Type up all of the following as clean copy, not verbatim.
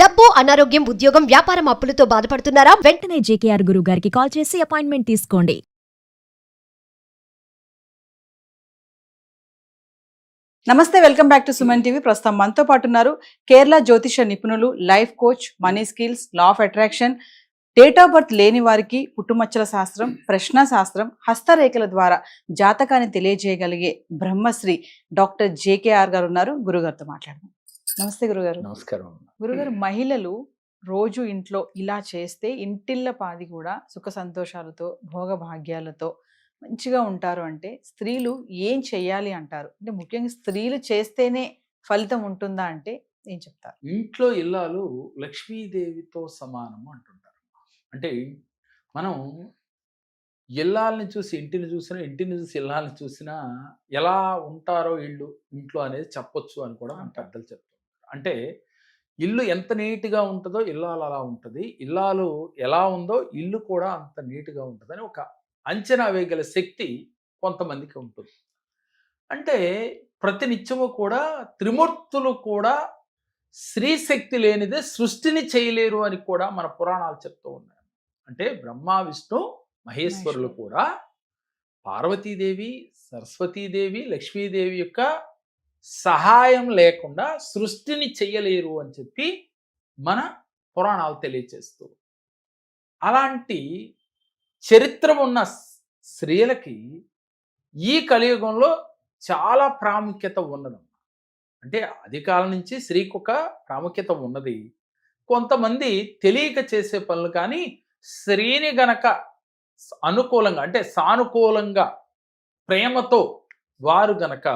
డబ్బు, అనారోగ్యం, ఉద్యోగం, వ్యాపారం అప్పులతో బాధపడుతున్నారా? వెంటనే జేకేఆర్ గురువు గారికి కాల్ చేసి అపాయింట్మెంట్ తీసుకోండి. నమస్తే, welcome back to Suman TV. ప్రస్తుతం మనతో పాటు ఉన్నారు కేరళ జ్యోతిష నిపుణులు, life coach, money skills, law of attraction, date of birth లేని వారికి పుట్టుమచ్చల శాస్త్రం, ప్రశ్న శాస్త్రం, హస్తరేఖల ద్వారా జాతకాన్ని తెలియజేయగలిగే బ్రహ్మశ్రీ డాక్టర్ జేకేఆర్ గారు ఉన్నారు. గురుగారితో మాట్లాడదాం. నమస్తే గురుగారు. నమస్కారం. గురుగారు, మహిళలు రోజు ఇంట్లో ఇలా చేస్తే ఇంటిళ్ళ పాది కూడా సుఖ సంతోషాలతో, భోగభాగ్యాలతో మంచిగా ఉంటారు అంటే స్త్రీలు ఏం చెయ్యాలి అంటారు? అంటే ముఖ్యంగా స్త్రీలు చేస్తేనే ఫలితం ఉంటుందా అంటే ఏం చెప్తారు? ఇంట్లో ఇల్లాలు లక్ష్మీదేవితో సమానము అంటుంటారు. అంటే మనం ఇల్లాలని చూసి ఇంటిని చూసినా, ఇంటిని చూసి ఇల్లాలని చూసినా ఎలా ఉంటారో ఇల్లు ఇంట్లో అనేది చెప్పొచ్చు అని కూడా మన పెద్దలు చెప్తారు. అంటే ఇల్లు ఎంత నీట్గా ఉంటుందో ఇల్లాలు అలా ఉంటుంది, ఇల్లాలు ఎలా ఉందో ఇల్లు కూడా అంత నీట్గా ఉంటుందని ఒక అంచనా వేయగల శక్తి కొంతమందికి ఉంటుంది. అంటే ప్రతినిత్యము కూడా త్రిమూర్తులు కూడా స్త్రీ శక్తి లేనిదే సృష్టిని చేయలేరు అని కూడా మన పురాణాలు చెప్తూ ఉన్నాయి. అంటే బ్రహ్మ, విష్ణు, మహేశ్వరులు కూడా పార్వతీదేవి, సరస్వతీదేవి, లక్ష్మీదేవి యొక్క సహాయం లేకుండా సృష్టిని చెయ్యలేరు అని చెప్పి మన పురాణాలు తెలియచేస్తూ, అలాంటి చరిత్ర ఉన్న స్త్రీలకి ఈ కలియుగంలో చాలా ప్రాముఖ్యత ఉన్నది. అంటే ఆది కాలం నుంచి స్త్రీకి ఒక ప్రాముఖ్యత ఉన్నది. కొంతమంది తెలియక చేసే పనులు కానీ స్త్రీని గనక అనుకూలంగా అంటే సానుకూలంగా ప్రేమతో వారు గనక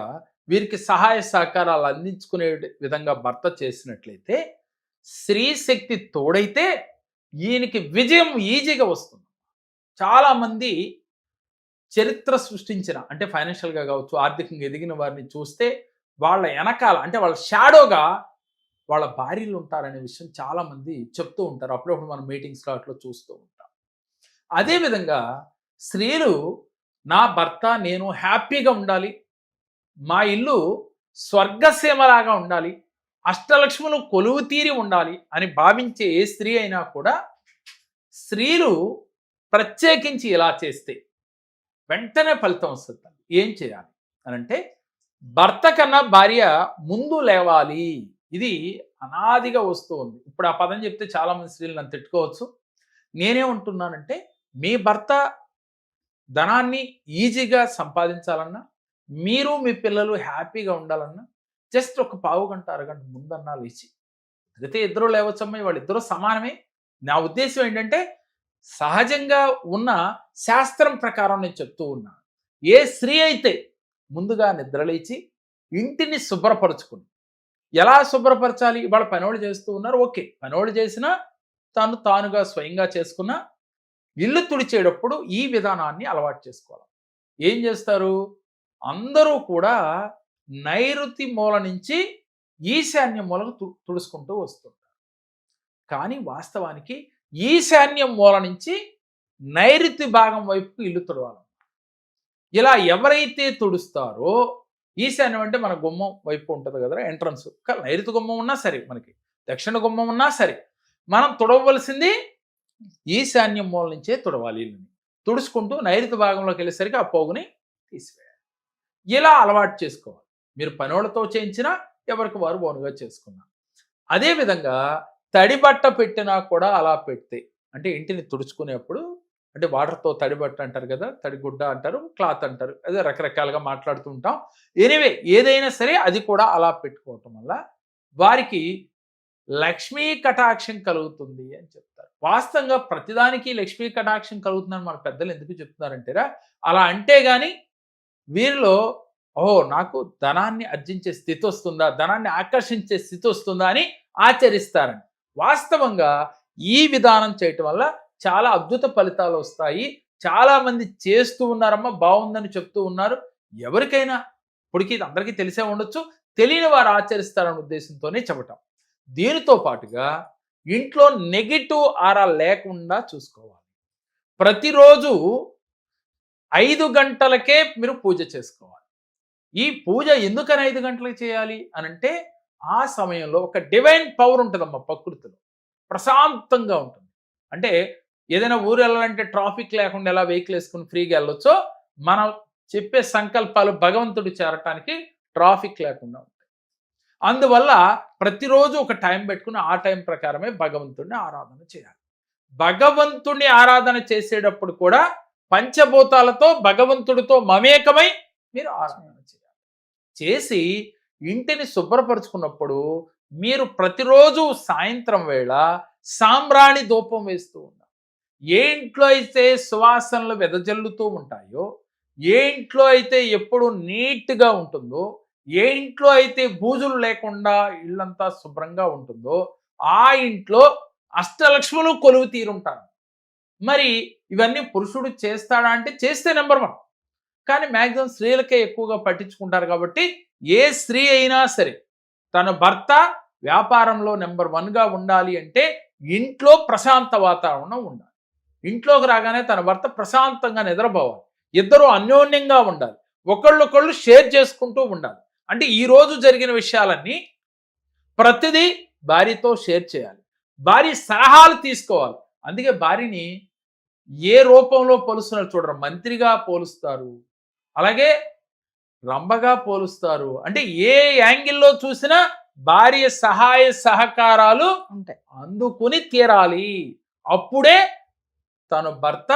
వీరికి సహాయ సహకారాలు అందించుకునే విధంగా భర్త చేసినట్లయితే, స్త్రీ శక్తి తోడైతే ఈయనకి విజయం ఈజీగా వస్తుంది. చాలామంది చరిత్ర సృష్టించిన అంటే ఫైనాన్షియల్గా కావచ్చు, ఆర్థికంగా ఎదిగిన వారిని చూస్తే వాళ్ళ వెనకాల అంటే వాళ్ళ షాడోగా వాళ్ళ భార్యలు ఉంటారనే విషయం చాలామంది చెప్తూ ఉంటారు. అప్పుడప్పుడు మనం మీటింగ్స్లో అట్లా చూస్తూ ఉంటాం. అదేవిధంగా స్త్రీలు నా భర్త నేను హ్యాపీగా ఉండాలి, మా ఇల్లు స్వర్గసీమలాగా ఉండాలి, అష్టలక్ష్ములు కొలువు తీరి ఉండాలి అని భావించే ఏ స్త్రీ అయినా కూడా స్త్రీలు ప్రత్యేకించి ఇలా చేస్తే వెంటనే ఫలితం వస్తుంది. ఏం చేయాలి అని అంటే, భర్త కన్నా భార్య ముందు లేవాలి. ఇది అనాదిగా వస్తూ ఉంది. ఇప్పుడు ఆ పదం చెప్తే చాలామంది స్త్రీలు నన్ను తిట్టుకోవచ్చు. నేనేమంటున్నానంటే, మీ భర్త ధనాన్ని ఈజీగా సంపాదించాలన్నా, మీరు మీ పిల్లలు హ్యాపీగా ఉండాలన్నా జస్ట్ ఒక పావు గంట అరగంట ముందన్నా లేచి, అయితే ఇద్దరు లేవచ్చమ్మా, వాళ్ళిద్దరూ సమానమే. నా ఉద్దేశం ఏంటంటే, సహజంగా ఉన్న శాస్త్రం ప్రకారం నేను చెప్తూ ఉన్నాను. ఏ స్త్రీ అయితే ముందుగా నిద్రలేచి ఇంటిని శుభ్రపరచుకుని, ఎలా శుభ్రపరచాలి, ఇవాళ పనోళ్ళు చేస్తూ ఉన్నారు, ఓకే, పనోళ్ళు చేసినా తానుగా స్వయంగా చేసుకున్న ఇల్లు తుడిచేటప్పుడు ఈ విధానాన్ని అలవాటు చేసుకోవాలి. ఏం చేస్తారు, అందరూ కూడా నైరుతి మూల నుంచి ఈశాన్య మూలకు తుడుచుకుంటూ వస్తుంటారు. కానీ వాస్తవానికి ఈశాన్యం మూల నుంచి నైరుతి భాగం వైపు ఇల్లు తుడవాలి. ఇలా ఎవరైతే తుడుస్తారో, ఈశాన్యం అంటే మన గుమ్మం వైపు ఉంటుంది కదా ఎంట్రన్స్, నైరుతి గుమ్మం ఉన్నా సరే, మనకి దక్షిణ గుమ్మం ఉన్నా సరే, మనం తుడవలసింది ఈశాన్యం మూల నుంచే తుడవాలి. ఇల్లుని తుడుచుకుంటూ నైరుతి భాగంలోకి వెళ్ళేసరికి ఆ పోగుని తీసివేయాలి. ఇలా అలవాటు చేసుకోవాలి. మీరు పనోళ్ళతో చేయించినా, ఎవరికి వారు ఓనుగా చేసుకున్నా. అదేవిధంగా తడి బట్ట పెట్టినా కూడా అలా పెడితే, అంటే ఇంటిని తుడుచుకునేప్పుడు, అంటే వాటర్తో తడి బట్ట అంటారు కదా, తడిగుడ్డ అంటారు, క్లాత్ అంటారు, అదే రకరకాలుగా మాట్లాడుతూ ఉంటాం. ఎనివే ఏదైనా సరే అది కూడా అలా పెట్టుకోవటం వల్ల వారికి లక్ష్మీ కటాక్షం కలుగుతుంది అని చెప్తారు. వాస్తవంగా ప్రతిదానికి లక్ష్మీ కటాక్షం కలుగుతుందని మన పెద్దలు ఎందుకు చెప్తున్నారంటేరా, అలా అంటే కానీ వీరిలో నాకు ధనాన్ని ఆర్జించే స్థితి వస్తుందా, ధనాన్ని ఆకర్షించే స్థితి వస్తుందా అని ఆచరిస్తారని. వాస్తవంగా ఈ విధానం చేయటం వల్ల చాలా అద్భుత ఫలితాలు వస్తాయి. చాలామంది చేస్తూ ఉన్నారమ్మా, బాగుందని చెప్తూ ఉన్నారు. ఎవరికైనా ఇప్పటికీ అందరికీ తెలిసే ఉండొచ్చు, తెలియని వారు ఆచరిస్తారనే ఉద్దేశంతోనే చెప్పటం. దీనితో పాటుగా ఇంట్లో నెగిటివ్ ఆరా లేకుండా చూసుకోవాలి. ప్రతిరోజు 5 గంటలకే మీరు పూజ చేసుకోవాలి. ఈ పూజ ఎందుకని 5 గంటలకు చేయాలి అనంటే, ఆ సమయంలో ఒక డివైన్ పవర్ ఉంటుందమ్మా ప్రకృతిలో, ప్రశాంతంగా ఉంటుంది. అంటే ఏదైనా ఊరు వెళ్ళాలంటే ట్రాఫిక్ లేకుండా ఎలా వెహికల్ వేసుకుని ఫ్రీగా వెళ్ళొచ్చో, మనం చెప్పే సంకల్పాలు భగవంతుడు చేరటానికి ట్రాఫిక్ లేకుండా ఉంటాయి. అందువల్ల ప్రతిరోజు ఒక టైం పెట్టుకుని ఆ టైం ప్రకారమే భగవంతుడిని ఆరాధన చేయాలి. భగవంతుడిని ఆరాధన చేసేటప్పుడు కూడా పంచభూతాలతో భగవంతుడితో మమేకమై మీరు ఆరాధన చేయాలి. చేసి ఇంటిని శుభ్రపరుచుకున్నప్పుడు మీరు ప్రతిరోజు సాయంత్రం వేళ సాంబ్రాణి ధూపం వేస్తూ ఉండాలి. ఏ ఇంట్లో అయితే సువాసనలు వెదజల్లుతూ ఉంటాయో, ఏ ఇంట్లో అయితే ఎప్పుడు నీట్గా ఉంటుందో, ఏ ఇంట్లో అయితే బూజులు లేకుండా ఇల్లంతా శుభ్రంగా ఉంటుందో ఆ ఇంట్లో అష్టలక్ష్ములు కొలువు తీరుంటారు. మరి ఇవన్నీ పురుషుడు చేస్తాడా అంటే చేస్తే నెంబర్ 1. కానీ మ్యాక్సిమం స్త్రీలకే ఎక్కువగా పట్టించుకుంటారు. కాబట్టి ఏ స్త్రీ అయినా సరే తన భర్త వ్యాపారంలో నెంబర్ 1గా ఉండాలి అంటే ఇంట్లో ప్రశాంత వాతావరణం ఉండాలి. ఇంట్లోకి రాగానే తన భర్త ప్రశాంతంగా నిద్రపోవాలి. ఇద్దరు అన్యోన్యంగా ఉండాలి. ఒకళ్ళొకళ్ళు షేర్ చేసుకుంటూ ఉండాలి. అంటే ఈ రోజు జరిగిన విషయాలన్నీ ప్రతిదీ భార్యతో షేర్ చేయాలి. భార్య సలహాలు తీసుకోవాలి. అందుకే భార్యని ఏ రూపంలో పోలుస్తున్నారు చూడరు. మంత్రిగా పోలుస్తారు, అలాగే రంభగా పోలుస్తారు. అంటే ఏ యాంగిల్లో చూసినా భార్య సహాయ సహకారాలు ఉంటాయి, అందుకుని తీరాలి. అప్పుడే తను భర్త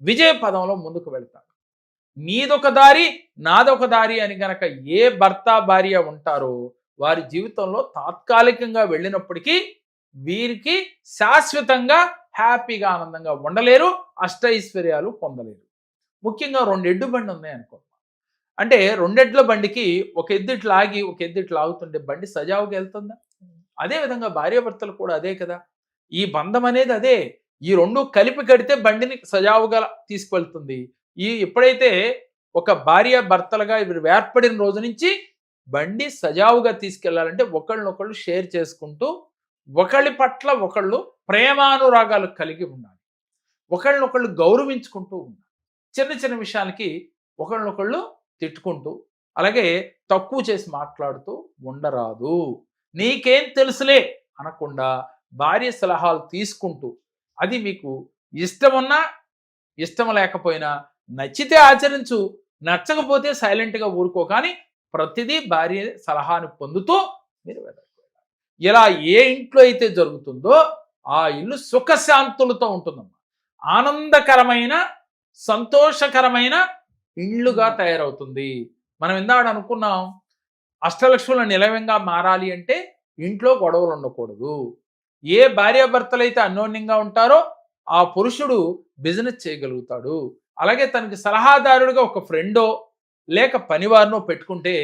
విజయ పదంలో ముందుకు వెళ్తాడు. నీదొక దారి నాదొక దారి అని గనక ఏ భర్త భార్య ఉంటారో వారి జీవితంలో తాత్కాలికంగా వెళ్ళినప్పటికీ వీరికి శాశ్వతంగా హ్యాపీగా ఆనందంగా ఉండలేరు, అష్టైశ్వర్యాలు పొందలేరు. ముఖ్యంగా 2 ఎడ్డు బండి ఉన్నాయి అనుకో, అంటే 2 ఎడ్ల బండికి ఒక ఎద్దుట్లు ఆగి ఒక ఎద్దుట్లు ఆగుతుంటే బండి సజావుగా వెళ్తుందా? అదేవిధంగా భార్యాభర్తలు కూడా అదే కదా. ఈ బంధం అనేది అదే. ఈ 2 కలిపి కడితే బండిని సజావుగా తీసుకువెళ్తుంది. ఎప్పుడైతే ఒక భార్య భర్తలుగా ఇవి ఏర్పడిన రోజు నుంచి బండి సజావుగా తీసుకెళ్లాలంటే ఒకళ్ళనొకళ్ళు షేర్ చేసుకుంటూ ఒకళ్ళ పట్ల ఒకళ్ళు ప్రేమానురాగాలు కలిగి ఉండాలి. ఒకళ్ళనొకళ్ళు గౌరవించుకుంటూ ఉండాలి. చిన్న చిన్న విషయాలకి ఒకళ్ళనొకళ్ళు తిట్టుకుంటూ అలాగే తక్కువ చేసి మాట్లాడుతూ ఉండరాదు. నీకేం తెలుసులే అనకుండా భార్య సలహాలు తీసుకుంటూ, అది మీకు ఇష్టమున్నా ఇష్టం లేకపోయినా నచ్చితే ఆచరించు, నచ్చకపోతే సైలెంట్గా ఊరుకో. కానీ ప్రతిదీ భార్య సలహాను పొందుతూ మీరు వెళ్ళాలి. ఇలా ఏ ఇంట్లో అయితే జరుగుతుందో ఆ ఇల్లు సుఖశాంతులతో ఉంటుందమ్మా. ఆనందకరమైన సంతోషకరమైన ఇళ్ళుగా తయారవుతుంది. మనం ఇందాక అనుకున్నాం, అష్టలక్ష్ముల నిలయంగా మారాలి అంటే ఇంట్లో గొడవలు ఉండకూడదు. ఏ భార్యాభర్తలైతే అన్యోన్యంగా ఉంటారో ఆ పురుషుడు బిజినెస్ చేయగలుగుతాడు. అలాగే తనకి సలహాదారుడిగా ఒక ఫ్రెండో లేక పనివారినో పెట్టుకుంటే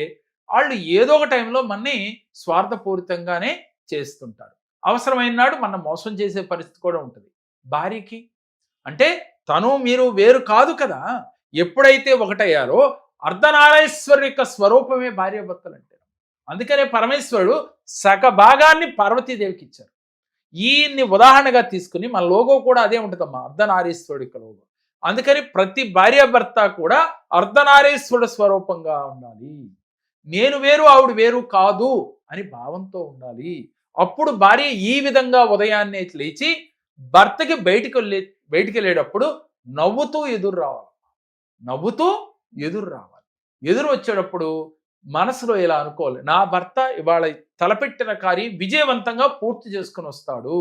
వాళ్ళు ఏదో ఒక టైంలో మనని స్వార్థపూరితంగానే చేస్తుంటారు. అవసరమైన నాడు మనం మోసం చేసే పరిస్థితి కూడా ఉంటుంది. భార్యకి అంటే తను మీరు వేరు కాదు కదా. ఎప్పుడైతే ఒకటయ్యారో అర్ధనారీశ్వరుడి యొక్క స్వరూపమే భార్యాభర్తలు అంటే. అందుకనే పరమేశ్వరుడు సగ భాగాన్ని పార్వతీదేవికి ఇచ్చారు. ఈయన్ని ఉదాహరణగా తీసుకుని మన లోగో కూడా అదే ఉంటుందమ్మా, అర్ధనారీశ్వరుడి యొక్క లోగో. అందుకని ప్రతి భార్యాభర్త కూడా అర్ధనారీశ్వరుడు స్వరూపంగా ఉండాలి. నేను వేరు ఆవిడ వేరు కాదు అని భావంతో ఉండాలి. అప్పుడు భార్య ఈ విధంగా ఉదయాన్నే లేచి భర్తకి బయటికి వెళ్ళేటప్పుడు నవ్వుతూ ఎదురు రావాలి. నవ్వుతూ ఎదురు రావాలి. ఎదురు వచ్చేటప్పుడు మనసులో ఇలా అనుకోవాలి, నా భర్త ఇవాళ తలపెట్టిన కార్యం విజయవంతంగా పూర్తి చేసుకుని వస్తాడు.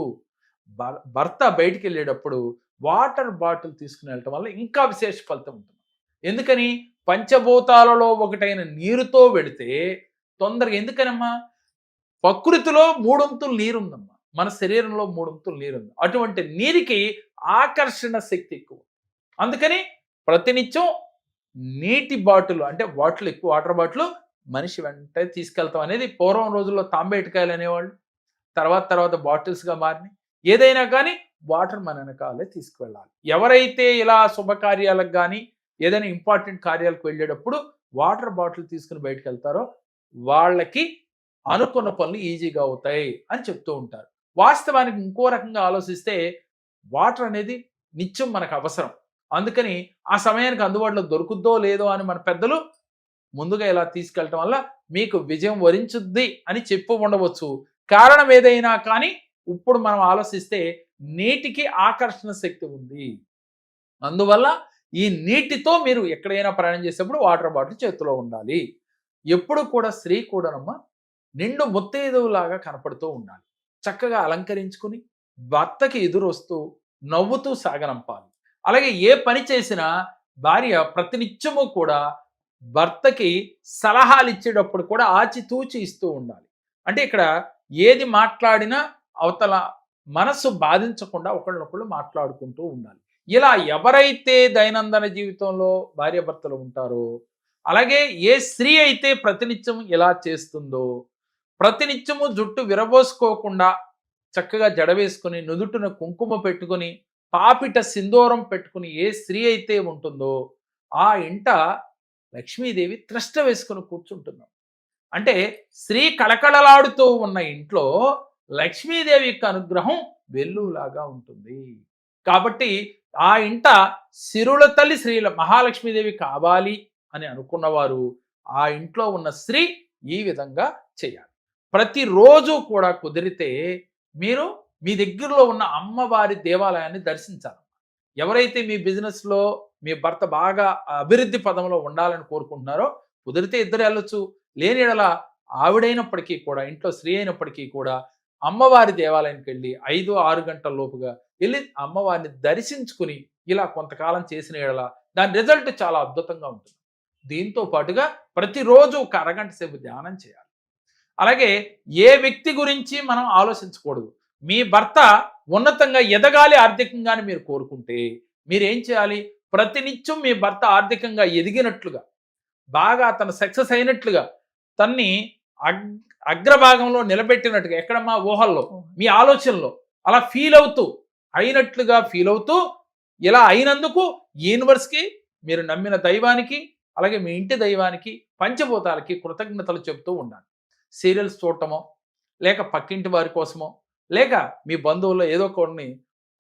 భర్త బయటికి వెళ్ళేటప్పుడు వాటర్ బాటిల్ తీసుకుని వెళ్ళటం వల్ల ఇంకా విశేష ఫలితం ఉంటుంది. ఎందుకని? పంచభూతాలలో ఒకటైన నీరుతో వెడితే తొందరగా. ఎందుకనమ్మా? ప్రకృతిలో 3 వంతులు నీరుందమ్మా, మన శరీరంలో 3 వంతులు నీరుంది. అటువంటి నీరికి ఆకర్షణ శక్తి ఎక్కువ. అందుకని ప్రతినిత్యం నీటి బాటిల్ అంటే బాటిల్, ఎక్కువ వాటర్ బాటిల్ మనిషి వెంటనే తీసుకెళ్తాం అనేది పూర్వం రోజుల్లో తాంబేటికాయలు అనేవాళ్ళు, తర్వాత బాటిల్స్గా మారినాయి. ఏదైనా కానీ వాటర్ మన వెనకాలే తీసుకువెళ్ళాలి. ఎవరైతే ఇలా శుభకార్యాలకు కానీ ఏదైనా ఇంపార్టెంట్ కార్యాలకు వెళ్ళేటప్పుడు వాటర్ బాటిల్ తీసుకుని బయటకు వెళ్తారో వాళ్ళకి అనుకున్న పనులు ఈజీగా అవుతాయి అని చెప్తూ ఉంటారు. వాస్తవానికి ఇంకో రకంగా ఆలోచిస్తే వాటర్ అనేది నిత్యం మనకు అవసరం. అందుకని ఆ సమయానికి అందుబాటులో దొరుకుద్దో లేదో అని మన పెద్దలు ముందుగా ఇలా తీసుకెళ్ళటం వల్ల మీకు విజయం వరించుద్ది అని చెప్పు ఉండవచ్చు. కారణం ఏదైనా కానీ ఇప్పుడు మనం ఆలోచిస్తే నీటికి ఆకర్షణ శక్తి ఉంది. అందువల్ల ఈ నీటితో మీరు ఎక్కడైనా ప్రయాణం చేసేప్పుడు వాటర్ బాటిల్ చేతిలో ఉండాలి. ఎప్పుడు కూడా స్త్రీ కూడానమ్మా నిండు ముత్తైదువులాగా కనపడుతూ ఉండాలి. చక్కగా అలంకరించుకుని భర్తకి ఎదురొస్తూ నవ్వుతూ సాగనంపాలి. అలాగే ఏ పని చేసినా భార్య ప్రతినిత్యము కూడా భర్తకి సలహాలు ఇచ్చేటప్పుడు కూడా ఆచితూచి ఇస్తూ ఉండాలి. అంటే ఇక్కడ ఏది మాట్లాడినా అవతల మనసు బాధించకుండా ఒకళ్ళనొకళ్ళు మాట్లాడుకుంటూ ఉండాలి. ఇలా ఎవరైతే దైనందిన జీవితంలో భార్యాభర్తలు ఉంటారో, అలాగే ఏ స్త్రీ అయితే ప్రతినిత్యం ఇలా చేస్తుందో, ప్రతినిత్యము జుట్టు విరబోసుకోకుండా చక్కగా జడ వేసుకుని నుదుటిన కుంకుమ పెట్టుకుని పాపిట సింధూరం పెట్టుకుని ఏ స్త్రీ అయితే ఉంటుందో ఆ ఇంట లక్ష్మీదేవి త్రష్ట వేసుకుని కూర్చుంటున్నాం. అంటే స్త్రీ కళకళలాడుతూ ఉన్న ఇంట్లో లక్ష్మీదేవి యొక్క అనుగ్రహం వెల్లులాగా ఉంటుంది. కాబట్టి ఆ ఇంట సిరుల తల్లి శ్రీ మహాలక్ష్మీదేవి కావాలి అని అనుకున్నవారు ఆ ఇంట్లో ఉన్న స్త్రీ ఈ విధంగా చేయాలి. ప్రతిరోజు కూడా కుదిరితే మీరు మీ దగ్గరలో ఉన్న అమ్మవారి దేవాలయాన్ని దర్శించాలి. ఎవరైతే మీ బిజినెస్లో మీ భర్త బాగా అభివృద్ధి పదంలో ఉండాలని కోరుకుంటున్నారో కుదిరితే ఇద్దరు వెళ్ళొచ్చు. లేని ఎడల ఆవిడైనప్పటికీ కూడా ఇంట్లో స్త్రీ అయినప్పటికీ కూడా అమ్మవారి దేవాలయానికి వెళ్ళి 5-6 గంటల లోపుగా వెళ్ళి అమ్మవారిని దర్శించుకుని ఇలా కొంతకాలం చేసిన ఎడల దాని రిజల్ట్ చాలా అద్భుతంగా ఉంటుంది. దీంతో పాటుగా ప్రతిరోజు ఒక అరగంట సేపు ధ్యానం చేయాలి. అలాగే ఏ వ్యక్తి గురించి మనం ఆలోచించకూడదు. మీ భర్త ఉన్నతంగా ఎదగాలి ఆర్థికంగా మీరు కోరుకుంటే మీరేం చేయాలి? ప్రతినిత్యం మీ భర్త ఆర్థికంగా ఎదిగినట్లుగా, బాగా తను సక్సెస్ అయినట్లుగా, తన్ని అగ్రభాగంలో నిలబెట్టినట్టుగా, ఎక్కడ మా ఊహల్లో మీ ఆలోచనలో అలా ఫీల్ అవుతూ అయినట్లుగా ఫీల్ అవుతూ ఇలా అయినందుకు యూనివర్స్కి, మీరు నమ్మిన దైవానికి, అలాగే మీ ఇంటి దైవానికి, పంచభూతాలకి కృతజ్ఞతలు చెప్తూ ఉండాలి. సీరియల్స్ చూడటమో, లేక పక్కింటి వారి కోసమో, లేక మీ బంధువుల్లో ఏదో కొన్ని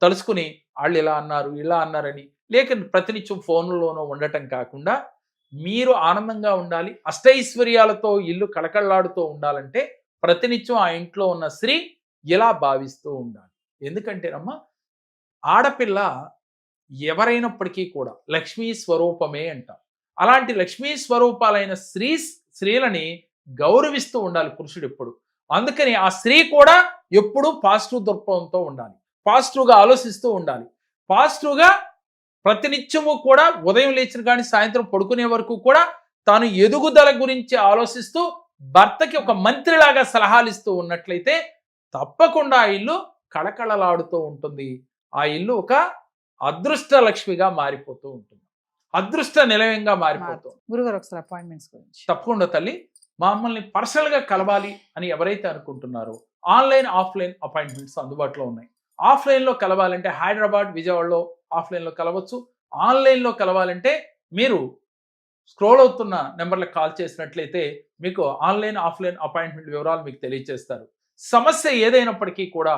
తలుసుకుని వాళ్ళు ఇలా అన్నారు ఇలా అన్నారని లేక ప్రతినిత్యం ఫోన్లోనో ఉండటం కాకుండా మీరు ఆనందంగా ఉండాలి, అష్టైశ్వర్యాలతో ఇల్లు కళకళలాడుతూ ఉండాలంటే ప్రతినిత్యం ఆ ఇంట్లో ఉన్న స్త్రీ ఇలా భావిస్తూ ఉండాలి. ఎందుకంటేనమ్మా ఆడపిల్ల ఎవరైనప్పటికీ కూడా లక్ష్మీ స్వరూపమే అంటాం. అలాంటి లక్ష్మీ స్వరూపాలైన స్త్రీలని గౌరవిస్తూ ఉండాలి పురుషుడు ఎప్పుడు. అందుకని ఆ స్త్రీ కూడా ఎప్పుడూ పాజిటివ్ దృక్పథంతో ఉండాలి, పాజిటివ్గా ఆలోచిస్తూ ఉండాలి. పాజిటివ్గా ప్రతినిత్యము కూడా ఉదయం లేచిన కానీ సాయంత్రం పడుకునే వరకు కూడా తాను ఎదుగుదల గురించి ఆలోచిస్తూ భర్తకి ఒక మంత్రిలాగా సలహాలు ఇస్తూ ఉన్నట్లయితే తప్పకుండా ఆ ఇల్లు కళకళలాడుతూ ఉంటుంది. ఆ ఇల్లు ఒక అదృష్ట లక్ష్మిగా మారిపోతూ ఉంటుంది, అదృష్ట నిలయంగా మారిపోతుంది. గురుగారు ఒకసారి అపాయింట్మెంట్స్ గురించి. తప్పకుండా తల్లి, మమ్మల్ని పర్సనల్గా కలవాలి అని ఎవరైతే అనుకుంటున్నారో ఆన్లైన్ ఆఫ్లైన్ అపాయింట్మెంట్స్ అందుబాటులో ఉన్నాయి. ఆఫ్లైన్లో కలవాలంటే హైదరాబాద్, విజయవాడలో ఆఫ్లైన్లో కలవచ్చు. ఆన్లైన్లో కలవాలంటే మీరు స్క్రోల్ అవుతున్న నెంబర్లకు కాల్ చేసినట్లయితే మీకు ఆన్లైన్ ఆఫ్లైన్ అపాయింట్మెంట్ వివరాలు మీకు తెలియజేస్తారు. సమస్య ఏదైనప్పటికీ కూడా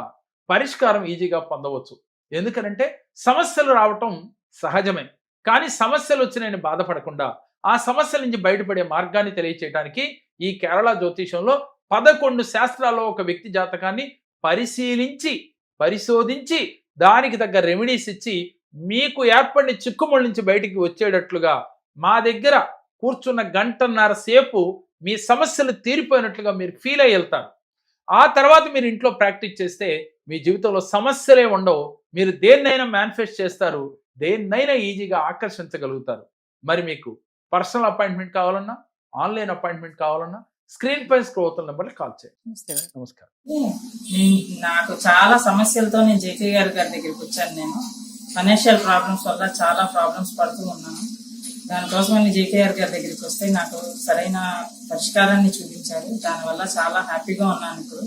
పరిష్కారం ఈజీగా పొందవచ్చు. ఎందుకనంటే సమస్యలు రావటం సహజమే, కానీ సమస్యలు వచ్చినాయని బాధపడకుండా ఆ సమస్యల నుంచి బయటపడే మార్గాన్ని తెలియచేయడానికి ఈ కేరళ జ్యోతిషంలో 11 శాస్త్రాల్లో ఒక వ్యక్తి జాతకాన్ని పరిశోధించి దానికి తగ్గ రెమెడీస్ ఇచ్చి మీకు ఏర్పడిన చిక్కుముళ్ళ నుంచి బయటికి వచ్చేటట్లుగా మా దగ్గర కూర్చున్న 1.5 గంటల సేపు మీ సమస్యలు తీరిపోయినట్లుగా మీరు ఫీల్ అయ్యి వెళ్తారు. ఆ తర్వాత మీరు ఇంట్లో ప్రాక్టీస్ చేస్తే మీ జీవితంలో సమస్యలే ఉండవు. మీరు దేన్నైనా మేనిఫెస్ట్ చేస్తారు, దేన్నైనా ఈజీగా ఆకర్షించగలుగుతారు. మరి మీకు పర్సనల్ అపాయింట్మెంట్ కావాలన్నా, ఆన్లైన్ అపాయింట్మెంట్ కావాలన్నా స్క్రీన్ పై స్క్రోల్ అవుతున్న నెంబర్కి కాల్ చేయండి. నమస్కారం. నాకు చాలా సమస్యలతో నేను జేకే గారి దగ్గరికి వచ్చాను. నేను ఫైనాన్షియల్ ప్రాబ్లమ్స్ వల్ల చాలా ప్రాబ్లమ్స్ పడుతూ ఉన్నాను. దానికోసం నేను జేకే గారి దగ్గరికి వస్తే నాకు సరైన పరిష్కారాన్ని చూపించారు. దానివల్ల చాలా హ్యాపీగా ఉన్నాను ఇప్పుడు.